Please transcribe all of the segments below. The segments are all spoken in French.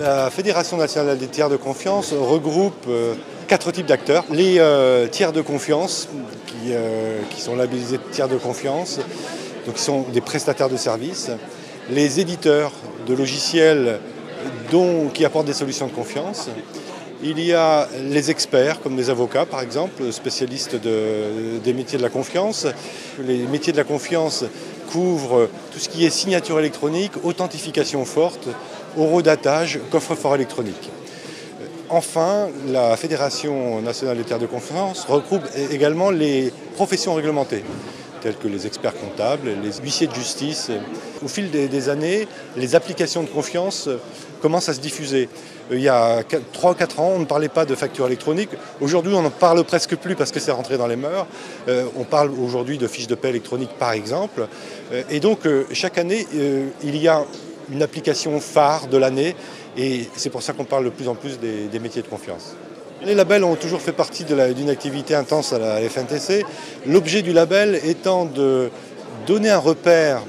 La Fédération nationale des tiers de confiance regroupe 4 types d'acteurs. Les tiers de confiance, qui sont labellisés tiers de confiance, donc qui sont des prestataires de services. Les éditeurs de logiciels qui apportent des solutions de confiance. Il y a les experts, comme les avocats par exemple, spécialistes des métiers de la confiance. Les métiers de la confiance couvrent tout ce qui est signature électronique, authentification forte, horodatage, coffre-fort électronique. Enfin, la Fédération nationale des tiers de confiance regroupe également les professions réglementées, telles que les experts comptables, les huissiers de justice. Au fil des années, les applications de confiance commencent à se diffuser. Il y a 3-4 ans, on ne parlait pas de facture électronique. Aujourd'hui, on n'en parle presque plus parce que c'est rentré dans les mœurs. On parle aujourd'hui de fiches de paie électroniques, par exemple. Et donc, chaque année, il y a une application phare de l'année. Et c'est pour ça qu'on parle de plus en plus des métiers de confiance. Les labels ont toujours fait partie d'une activité intense à la FNTC. L'objet du label étant de donner un repère,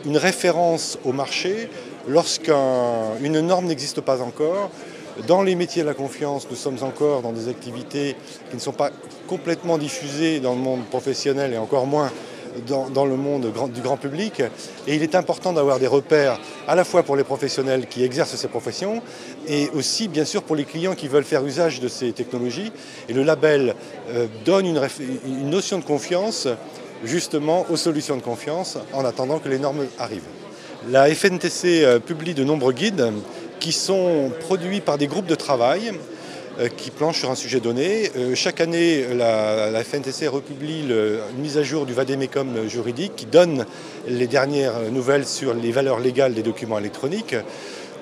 une référence au marché lorsqu'une norme n'existe pas encore. Dans les métiers de la confiance, nous sommes encore dans des activités qui ne sont pas complètement diffusées dans le monde professionnel et encore moins dans le monde du grand public. Et il est important d'avoir des repères à la fois pour les professionnels qui exercent ces professions et aussi bien sûr pour les clients qui veulent faire usage de ces technologies. Et le label donne une notion de confiance justement aux solutions de confiance en attendant que les normes arrivent. La FNTC publie de nombreux guides qui sont produits par des groupes de travail qui planchent sur un sujet donné. Chaque année, la FNTC republie une mise à jour du Vademecum juridique qui donne les dernières nouvelles sur les valeurs légales des documents électroniques.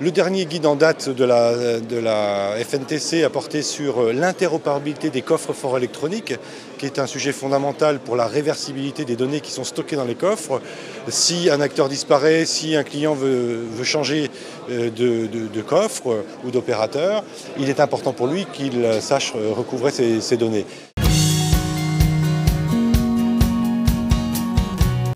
Le dernier guide en date de la FNTC a porté sur l'interopérabilité des coffres-forts électroniques, qui est un sujet fondamental pour la réversibilité des données qui sont stockées dans les coffres. Si un acteur disparaît, si un client veut changer de coffre ou d'opérateur, il est important pour lui qu'il sache recouvrer ces données.